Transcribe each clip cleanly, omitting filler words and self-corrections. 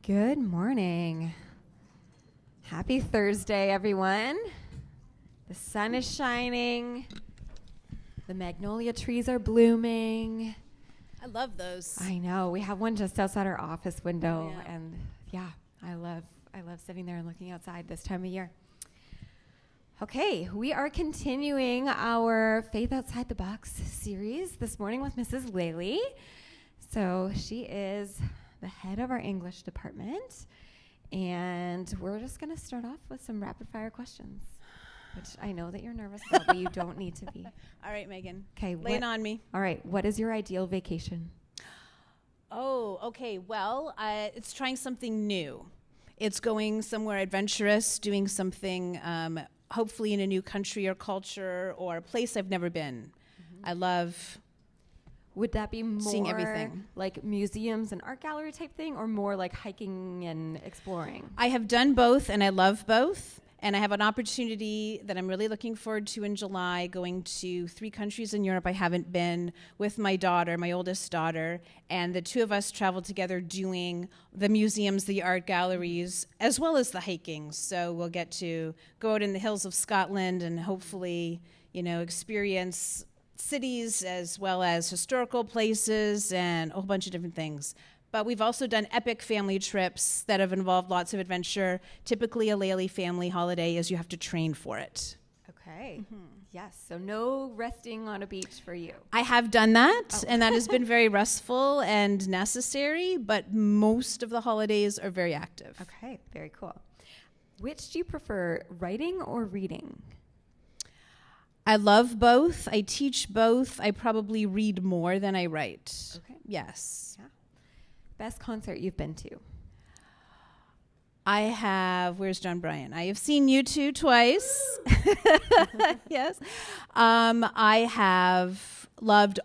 Good morning. Happy Thursday, everyone. The sun is shining. The magnolia trees are blooming. I love those. I know. We have one just outside our office window, Yeah. and I love sitting there and looking outside this time of year. Okay, we are continuing our Faith Outside the Box series this morning with Mrs. Lailey. So she is the head of our English department, and we're just going to start off with some rapid fire questions, which I know that you're nervous about, but you don't need to be. All right, Megan. Okay, Lay it on me. All right, what is your ideal vacation? Oh, okay. Well, it's trying something new. It's going somewhere adventurous, doing something hopefully in a new country or culture or a place I've never been. Mm-hmm. I love Would that be more seeing everything, like museums and art gallery type thing, or more like hiking and exploring? I have done both, and I love both. And I have an opportunity that I'm really looking forward to in July, going to 3 countries in Europe I haven't been with my daughter, my oldest daughter, and the two of us traveled together doing the museums, the art galleries, as well as the hiking. So we'll get to go out in the hills of Scotland and hopefully, experience cities as well as historical places and a whole bunch of different things. But we've also done epic family trips that have involved lots of adventure. Typically, a Lailey family holiday is you have to train for it. Okay. Mm-hmm. Yes. So no resting on a beach for you. I have done that, and that has been very restful and necessary, but most of the holidays are very active. Okay. Very cool. Which do you prefer, writing or reading? I love both. I teach both. I probably read more than I write. Okay. Yes. Yeah. Best concert you've been to? Where's John Bryan? I have seen U2 twice. Yes. I have loved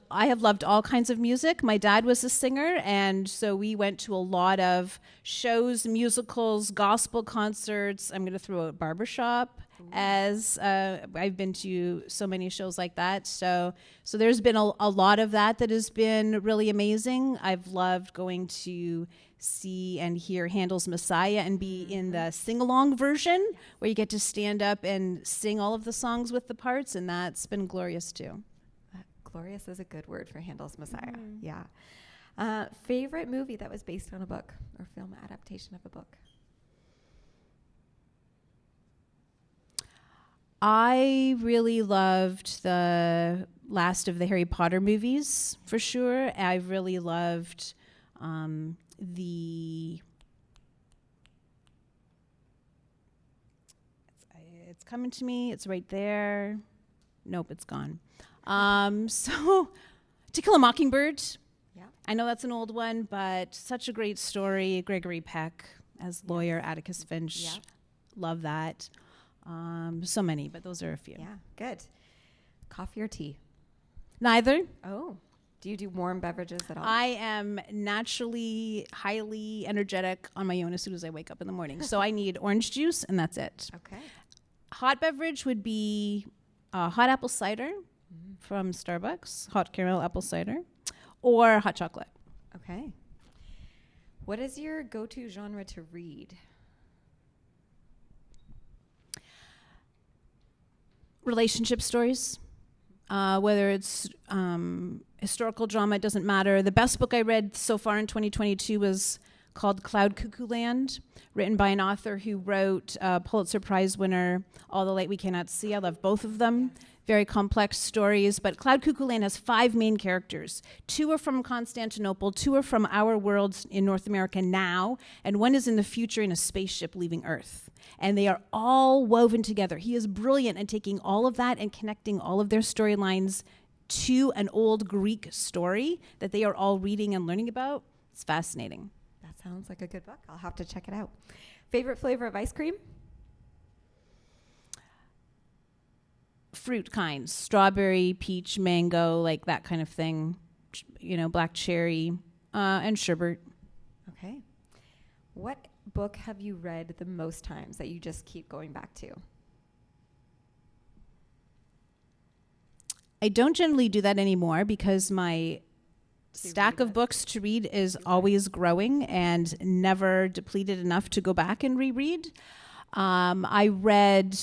all kinds of music. My dad was a singer, and so we went to a lot of shows, musicals, gospel concerts. I'm going to throw a barbershop. As I've been to so many shows like that. So there's been a lot of that has been really amazing. I've loved going to see and hear Handel's Messiah and be in the sing-along version where you get to stand up and sing all of the songs with the parts, and that's been glorious too. Glorious is a good word for Handel's Messiah. Mm-hmm. Yeah. Favorite movie that was based on a book or film adaptation of a book? I really loved the last of the Harry Potter movies, for sure. I really loved it's coming to me. It's right there. Nope, it's gone. So To Kill a Mockingbird. Yeah. I know that's an old one, but such a great story. Gregory Peck as lawyer, Atticus Finch. Yeah. Love that. So many, but those are a few. Yeah, good. Coffee or tea? Neither. Oh. Do you do warm beverages at all? I am naturally highly energetic on my own as soon as I wake up in the morning. So I need orange juice, and that's it. Okay. Hot beverage would be hot apple cider from Starbucks, hot caramel apple cider, or hot chocolate. Okay. What is your go-to genre to read? Relationship stories, whether it's historical drama, it doesn't matter. The best book I read so far in 2022 was called Cloud Cuckoo Land, written by an author who wrote Pulitzer Prize winner All the Light We Cannot See. I love both of them. Very complex stories, but Cloud Cuckoo Land has 5 main characters. 2 are from Constantinople, 2 are from our world in North America now, and 1 is in the future in a spaceship leaving Earth. And they are all woven together. He is brilliant at taking all of that and connecting all of their storylines to an old Greek story that they are all reading and learning about. It's fascinating. That sounds like a good book. I'll have to check it out. Favorite flavor of ice cream? Fruit kinds, strawberry, peach, mango, like that kind of thing, black cherry, and sherbet. Okay. What book have you read the most times that you just keep going back to? I don't generally do that anymore because my stack of books to read is always growing and never depleted enough to go back and reread. I read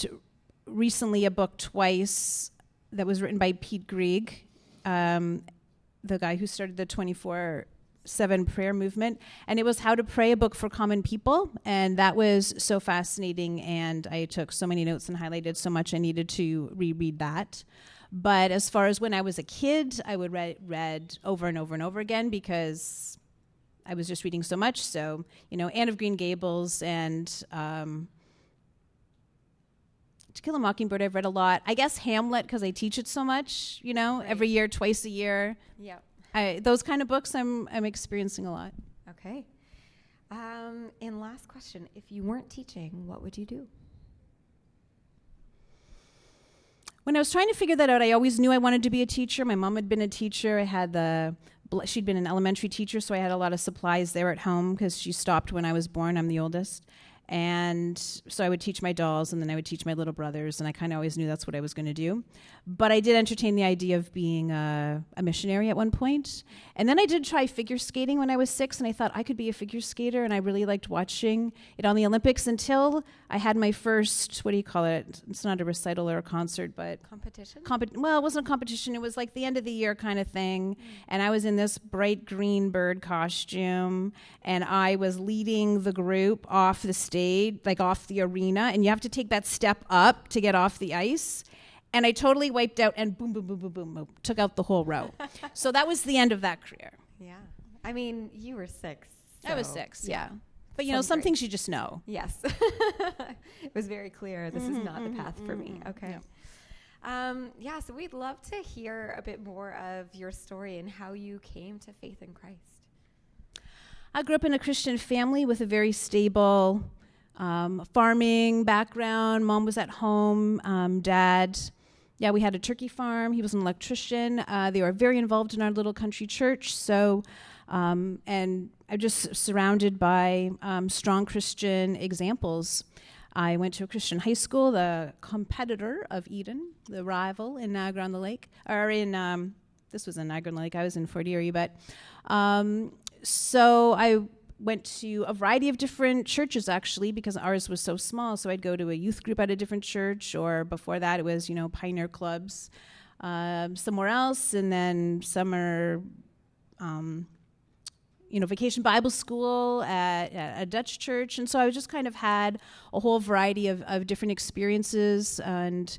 recently a book twice that was written by Pete Greig, the guy who started the 24/7 prayer movement, and it was How to Pray, a book for common people, and that was so fascinating, and I took so many notes and highlighted so much I needed to reread that. But as far as when I was a kid, I would read over and over and over again because I was just reading so much. So, Anne of Green Gables and To Kill a Mockingbird I've read a lot. I guess Hamlet because I teach it so much, right. Every year, twice a year. Yeah. Those kind of books I'm experiencing a lot. Okay. And last question, if you weren't teaching, what would you do? When I was trying to figure that out, I always knew I wanted to be a teacher. My mom had been a teacher. She'd been an elementary teacher, so I had a lot of supplies there at home because she stopped when I was born. I'm the oldest. And so I would teach my dolls, and then I would teach my little brothers, and I kind of always knew that's what I was going to do. But I did entertain the idea of being a missionary at one point. And then I did try figure skating when I was 6, and I thought I could be a figure skater, and I really liked watching it on the Olympics until I had my first, what do you call it? It's not a recital or a concert, but... Competition? Well, it wasn't a competition. It was like the end of the year kind of thing. And I was in this bright green bird costume, and I was leading the group off the stage, like off the arena, and you have to take that step up to get off the ice. And I totally wiped out and boom, boom, boom, boom, boom, boom, took out the whole row. So that was the end of that career. Yeah. I mean, you were 6. So I was 6, yeah. But, some things you just know. Yes. It was very clear. This is not the path for me. Okay. Yeah. So we'd love to hear a bit more of your story and how you came to faith in Christ. I grew up in a Christian family with a very stable farming background. Mom was at home. Dad, we had a turkey farm. He was an electrician. They were very involved in our little country church. So, and I'm just surrounded by strong Christian examples. I went to a Christian high school, the competitor of Eden, the rival in Niagara-on-the-Lake, this was in Niagara-on-the-Lake. I was in Fort Erie, but so I went to a variety of different churches, actually, because ours was so small. So I'd go to a youth group at a different church, or before that it was, pioneer clubs somewhere else, and then summer, vacation Bible school at a Dutch church. And so I just kind of had a whole variety of different experiences. And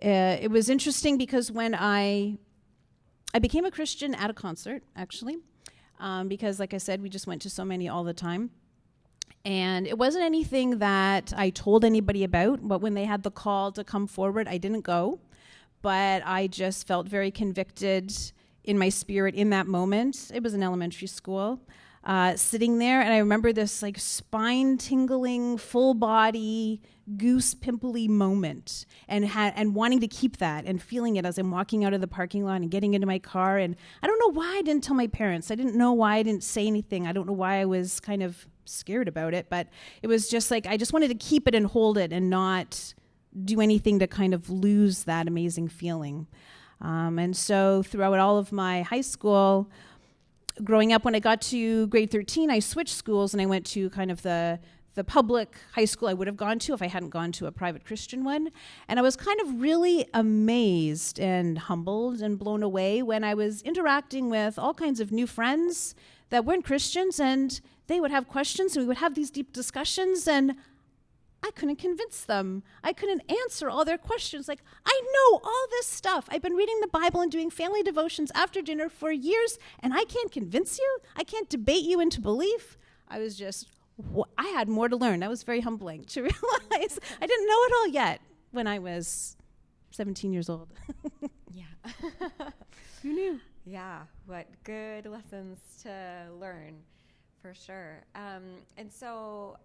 it was interesting because when I became a Christian at a concert, actually, because, like I said, we just went to so many all the time. And it wasn't anything that I told anybody about, but when they had the call to come forward, I didn't go. But I just felt very convicted in my spirit in that moment. It was an elementary school, sitting there, and I remember this like spine-tingling, full-body, goose-pimply moment, and wanting to keep that and feeling it as I'm walking out of the parking lot and getting into my car. And I don't know why I didn't tell my parents. I didn't know why I didn't say anything. I don't know why I was kind of scared about it, but it was just like I just wanted to keep it and hold it and not do anything to kind of lose that amazing feeling. And so throughout all of my high school, growing up, when I got to grade 13, I switched schools and I went to kind of the public high school I would have gone to if I hadn't gone to a private Christian one. And I was kind of really amazed and humbled and blown away when I was interacting with all kinds of new friends that weren't Christians, and they would have questions and we would have these deep discussions, and I couldn't convince them. I couldn't answer all their questions. Like, I know all this stuff. I've been reading the Bible and doing family devotions after dinner for years, and I can't convince you? I can't debate you into belief? I had more to learn. That was very humbling to realize I didn't know it all yet when I was 17 years old. Yeah. Who knew? Yeah, what good lessons to learn, for sure. And so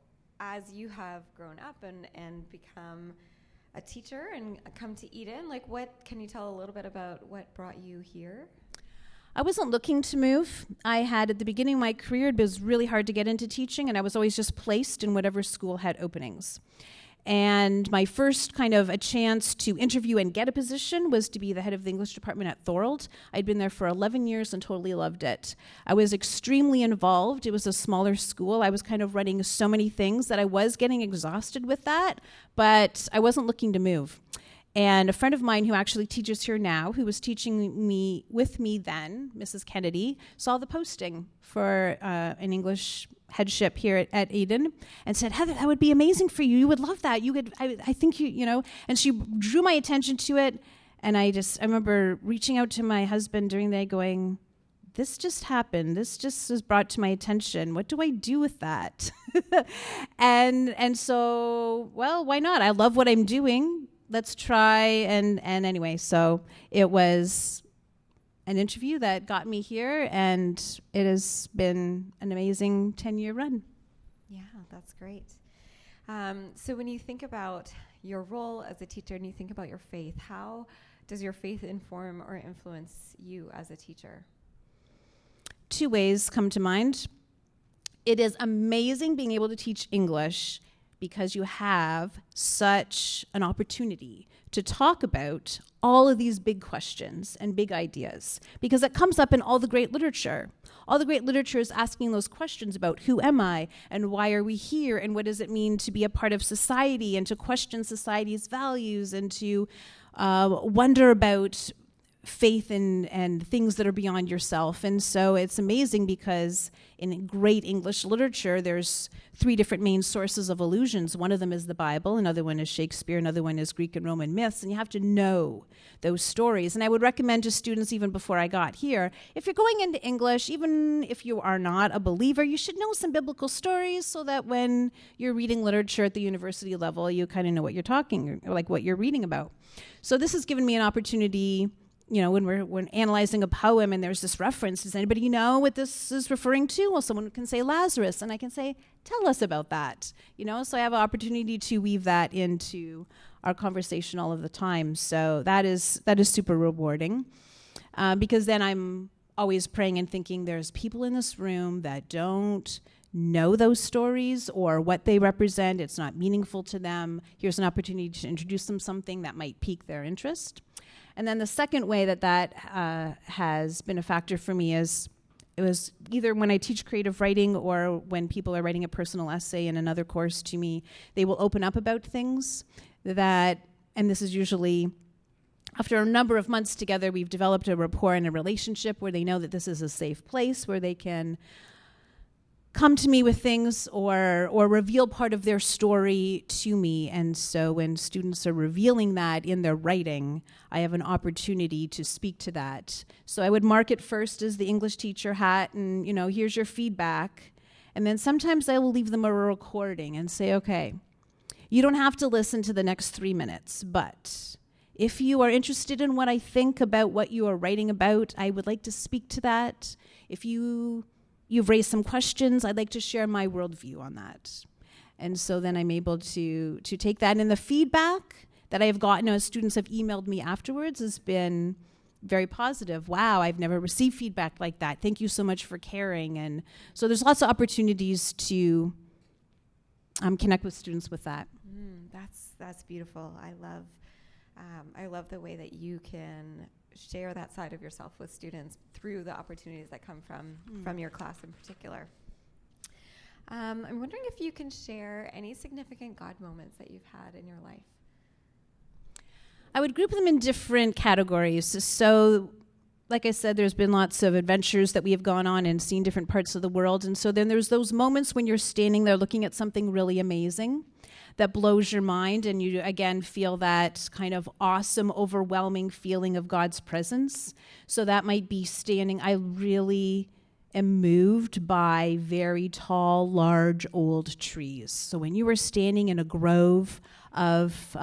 as you have grown up and become a teacher and come to Eden, can you tell a little bit about what brought you here? I wasn't looking to move. I had, at the beginning of my career, it was really hard to get into teaching, and I was always just placed in whatever school had openings. And my first kind of a chance to interview and get a position was to be the head of the English department at Thorold. I'd been there for 11 years and totally loved it. I was extremely involved. It was a smaller school. I was kind of running so many things that I was getting exhausted with that, but I wasn't looking to move. And a friend of mine who actually teaches here now, who was teaching me with me then, Mrs. Kennedy, saw the posting for an English headship here at Eden and said, Heather, that would be amazing for you. You would love that. You could, I think you know, and she drew my attention to it. And I remember reaching out to my husband during the day going, this just happened. This just was brought to my attention. What do I do with that? and so, well, why not? I love what I'm doing. Let's try. And anyway, so it was an interview that got me here, and it has been an amazing 10-year run. Yeah, that's great. So when you think about your role as a teacher and you think about your faith, how does your faith inform or influence you as a teacher? Two ways come to mind. It is amazing being able to teach English because you have such an opportunity to talk about all of these big questions and big ideas, because it comes up in all the great literature. All the great literature is asking those questions about who am I and why are we here and what does it mean to be a part of society and to question society's values and to wonder about faith and things that are beyond yourself. And so it's amazing because in great English literature, there's 3 different main sources of allusions. One of them is the Bible, another one is Shakespeare, another one is Greek and Roman myths, and you have to know those stories. And I would recommend to students, even before I got here, if you're going into English, even if you are not a believer, you should know some biblical stories so that when you're reading literature at the university level, you kind of know what you're talking, or like what you're reading about. So this has given me an opportunity. You know, when we're analyzing a poem and there's this reference, does anybody know what this is referring to? Well, someone can say Lazarus, and I can say, tell us about that. You know, so I have an opportunity to weave that into our conversation all of the time. So that is super rewarding, because then I'm always praying and thinking there's people in this room that don't know those stories or what they represent. It's not meaningful to them. Here's an opportunity to introduce them something that might pique their interest. And then the second way that has been a factor for me is it was either when I teach creative writing or when people are writing a personal essay in another course to me, they will open up about things that, and this is usually after a number of months together, we've developed a rapport and a relationship where they know that this is a safe place where they can come to me with things or reveal part of their story to me. And so when students are revealing that in their writing, I have an opportunity to speak to that. So I would mark it first as the English teacher hat and, you know, here's your feedback. And then sometimes I will leave them a recording and say, okay, you don't have to listen to the next 3 minutes, but if you are interested in what I think about what you are writing about, I would like to speak to that. If you've raised some questions, I'd like to share my worldview on that. And so then I'm able to take that. And the feedback that I have gotten as students have emailed me afterwards has been very positive. Wow, I've never received feedback like that. Thank you so much for caring. And so there's lots of opportunities to connect with students with that. That's beautiful. I love the way that you can share that side of yourself with students through the opportunities that come from your class in particular. I'm wondering if you can share any significant God moments that you've had in your life. I would group them in different categories. So, like I said, there's been lots of adventures that we have gone on and seen different parts of the world. And so then there's those moments when you're standing there looking at something really amazing that blows your mind, and you, again, feel that kind of awesome, overwhelming feeling of God's presence. So that might be standing. I really am moved by very tall, large, old trees. So when you are standing in a grove of,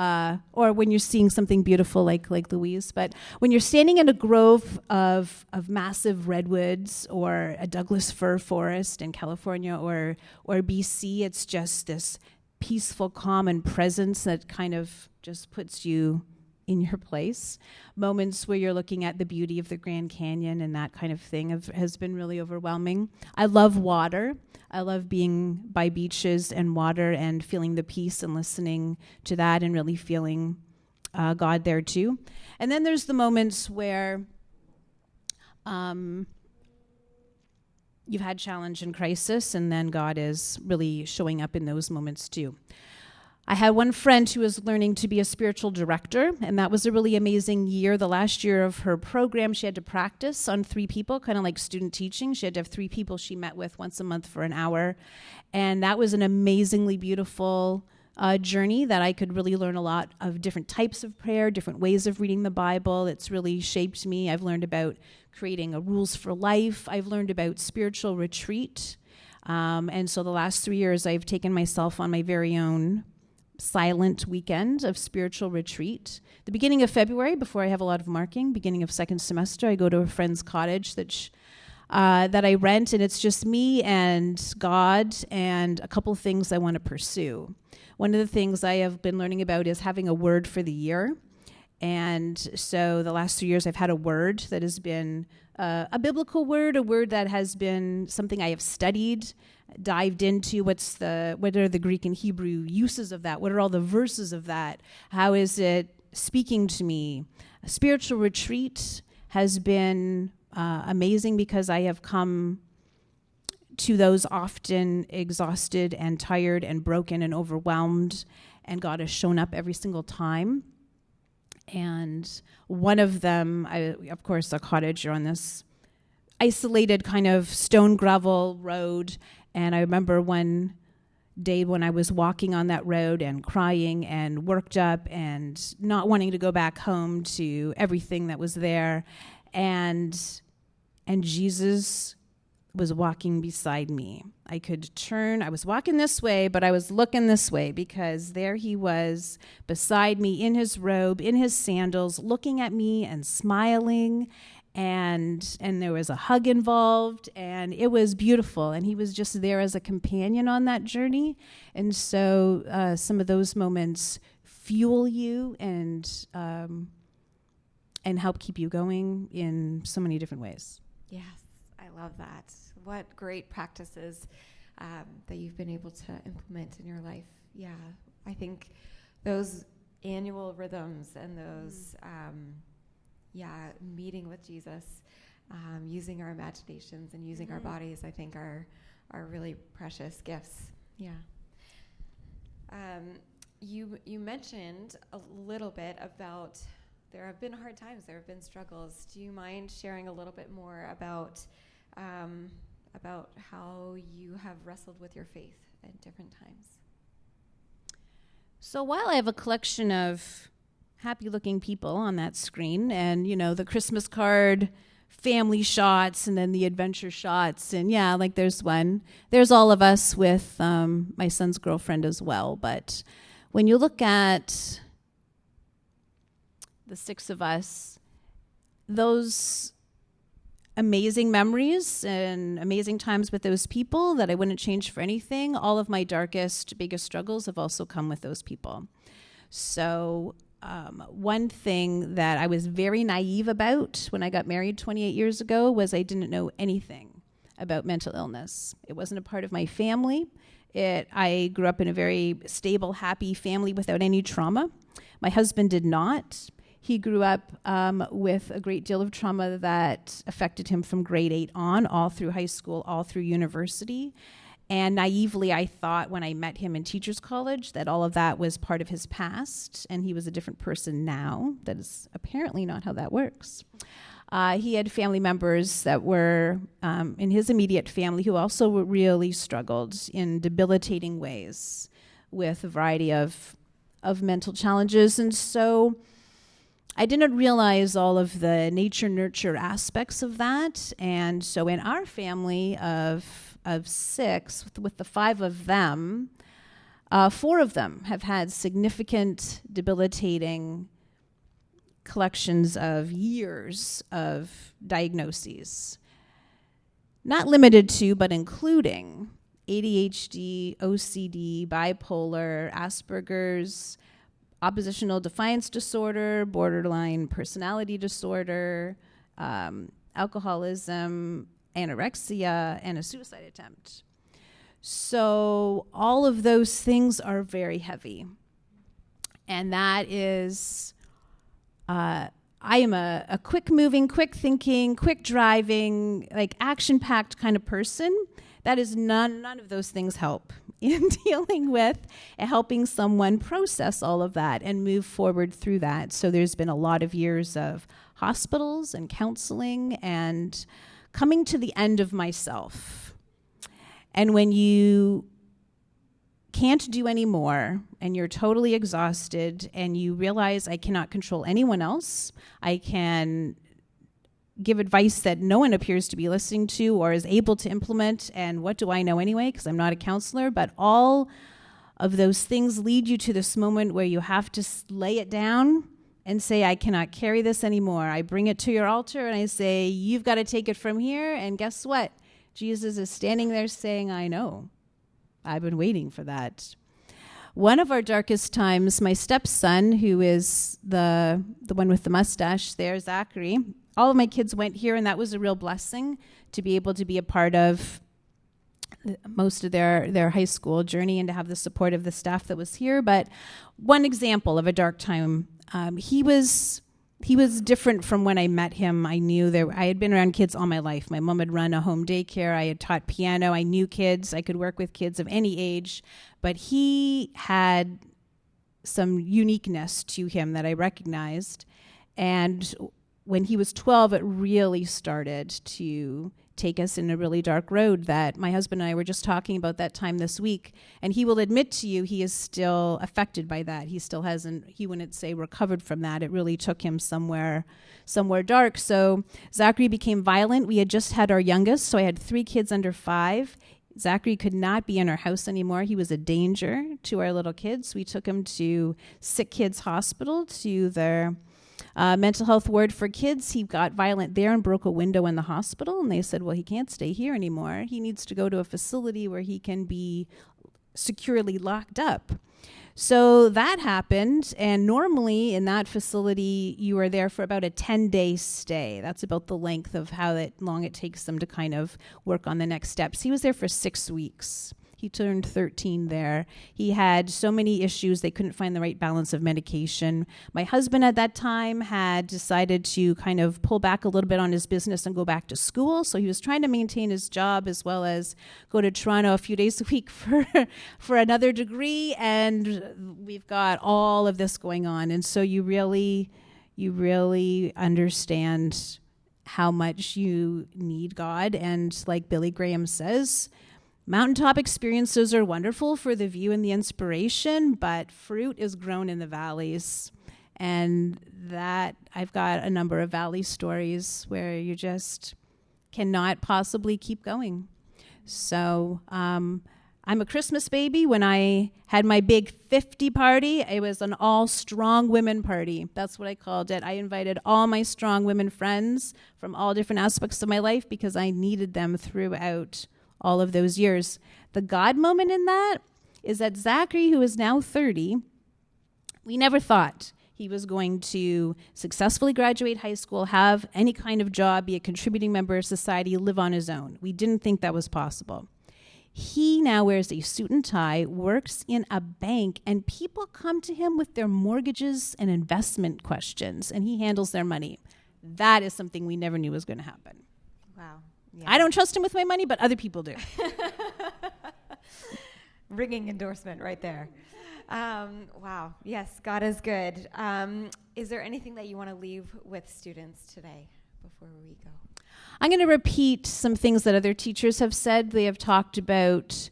or when you're seeing something beautiful like Louise, but when you're standing in a grove of massive redwoods or a Douglas fir forest in California or BC, it's just this peaceful, calm, and presence that kind of just puts you in your place. Moments where you're looking at the beauty of the Grand Canyon and that kind of thing has been really overwhelming. I love water. I love being by beaches and water and feeling the peace and listening to that and really feeling God there too. And then there's the moments where you've had challenge and crisis, and then God is really showing up in those moments too. I had one friend who was learning to be a spiritual director, and that was a really amazing year. The last year of her program, she had to practice on 3 people, kind of like student teaching. She had to have 3 people she met with once a month for an hour, and that was an amazingly beautiful journey that I could really learn a lot of different types of prayer, different ways of reading the Bible. It's really shaped me. I've learned about creating a rules for life. I've learned about spiritual retreat. And so the last 3 years, I've taken myself on my very own silent weekend of spiritual retreat. The beginning of February, before I have a lot of marking, beginning of second semester, I go to a friend's cottage that I rent, and it's just me and God and a couple things I want to pursue. One of the things I have been learning about is having a word for the year. And so the last 3 years I've had a word that has been a biblical word, a word that has been something I have studied, dived into. What are the Greek and Hebrew uses of that? What are all the verses of that? How is it speaking to me? A spiritual retreat has been amazing because I have come to those often exhausted and tired and broken and overwhelmed, and God has shown up every single time. And one of them, of course, a cottage, you're on this isolated kind of stone gravel road. And I remember one day when I was walking on that road and crying and worked up and not wanting to go back home to everything that was there. And Jesus was walking beside me. I could turn, I was walking this way, but I was looking this way because there he was beside me in his robe, in his sandals, looking at me and smiling, and there was a hug involved, and it was beautiful, and he was just there as a companion on that journey. And so some of those moments fuel you and help keep you going in so many different ways. Yes, I love that. What great practices that you've been able to implement in your life. Yeah, I think those annual rhythms and those, meeting with Jesus, using our imaginations and using our bodies, I think are really precious gifts. Yeah. You mentioned a little bit about there have been hard times, there have been struggles. Do you mind sharing a little bit more about how you have wrestled with your faith at different times? So while I have a collection of happy-looking people on that screen, and the Christmas card, family shots, and then the adventure shots, and there's one. There's all of us with my son's girlfriend as well. But when you look at the 6 of us, those amazing memories and amazing times with those people that I wouldn't change for anything, all of my darkest, biggest struggles have also come with those people. So one thing that I was very naive about when I got married 28 years ago was I didn't know anything about mental illness. It wasn't a part of my family. I grew up in a very stable, happy family without any trauma. My husband did not. He grew up with a great deal of trauma that affected him from grade 8 on, all through high school, all through university. And naively, I thought when I met him in teachers college that all of that was part of his past, and he was a different person now. That is apparently not how that works. He had family members that were in his immediate family who also really struggled in debilitating ways with a variety of mental challenges. And so I didn't realize all of the nature-nurture aspects of that. And so in our family of 6, with the 5 of them, 4 of them have had significant debilitating collections of years of diagnoses. Not limited to, but including ADHD, OCD, bipolar, Asperger's, oppositional defiance disorder, borderline personality disorder, alcoholism, anorexia, and a suicide attempt. So all of those things are very heavy. And that is, I am a quick moving, quick thinking, quick driving, like action-packed kind of person. That is none of those things help in dealing with and helping someone process all of that and move forward through that. So there's been a lot of years of hospitals and counseling and coming to the end of myself. And when you can't do any more and you're totally exhausted and you realize I cannot control anyone else, I can give advice that no one appears to be listening to or is able to implement, and what do I know anyway, because I'm not a counselor, but all of those things lead you to this moment where you have to lay it down and say, I cannot carry this anymore. I bring it to your altar and I say, you've got to take it from here, and guess what? Jesus is standing there saying, I know. I've been waiting for that. One of our darkest times, my stepson, who is the one with the mustache there, Zachary, all of my kids went here, and that was a real blessing to be able to be a part of most of their high school journey and to have the support of the staff that was here. But one example of a dark time, he was different from when I met him. I knew I had been around kids all my life. My mom had run a home daycare. I had taught piano. I knew kids. I could work with kids of any age. But he had some uniqueness to him that I recognized. And when he was 12, it really started to take us in a really dark road that my husband and I were just talking about that time this week. And he will admit to you he is still affected by that. He still hasn't, he wouldn't say recovered from that. It really took him somewhere dark. So Zachary became violent. We had just had our youngest, so I had 3 kids under 5. Zachary could not be in our house anymore. He was a danger to our little kids. We took him to Sick Kids Hospital, to their mental health ward for kids. He got violent there and broke a window in the hospital, and they said, well, he can't stay here anymore. He needs to go to a facility where he can be securely locked up. So that happened, and normally in that facility, you are there for about a 10-day stay. That's about the length of how long it takes them to kind of work on the next steps. He was there for 6 weeks. He turned 13 there. He had so many issues. They couldn't find the right balance of medication. My husband at that time had decided to kind of pull back a little bit on his business and go back to school. So he was trying to maintain his job as well as go to Toronto a few days a week for another degree. And we've got all of this going on. And so you really understand how much you need God. And like Billy Graham says, mountaintop experiences are wonderful for the view and the inspiration, but fruit is grown in the valleys. And that I've got a number of valley stories where you just cannot possibly keep going. So I'm a Christmas baby. When I had my big 50 party, it was an all strong women party. That's what I called it. I invited all my strong women friends from all different aspects of my life because I needed them throughout all of those years. The God moment in that is that Zachary, who is now 30, we never thought he was going to successfully graduate high school, have any kind of job, be a contributing member of society, live on his own. We didn't think that was possible. He now wears a suit and tie, works in a bank, and people come to him with their mortgages and investment questions, and he handles their money. That is something we never knew was going to happen. Wow. Yeah. I don't trust him with my money, but other people do. Ringing endorsement right there. Wow. Yes, God is good. Is there anything that you want to leave with students today before we go? I'm going to repeat some things that other teachers have said. They have talked about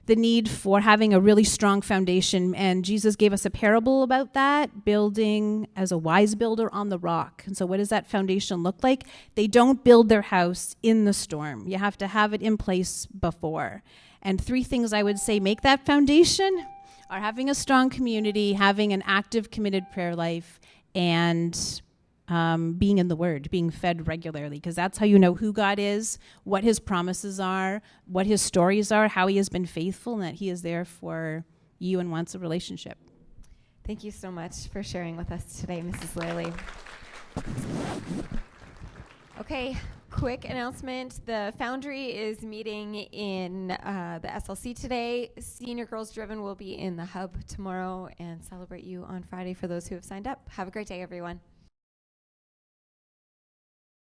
the need for having a really strong foundation, and Jesus gave us a parable about that, building as a wise builder on the rock. And so what does that foundation look like? They don't build their house in the storm. You have to have it in place before. And 3 things I would say make that foundation are having a strong community, having an active, committed prayer life, and being in the Word, being fed regularly, because that's how you know who God is, what His promises are, what His stories are, how He has been faithful, and that He is there for you and wants a relationship. Thank you so much for sharing with us today, Mrs. Lailey. Okay, Quick announcement. The Foundry is meeting in the SLC today. Senior Girls Driven will be in the Hub tomorrow and celebrate you on Friday for those who have signed up. Have a great day, everyone.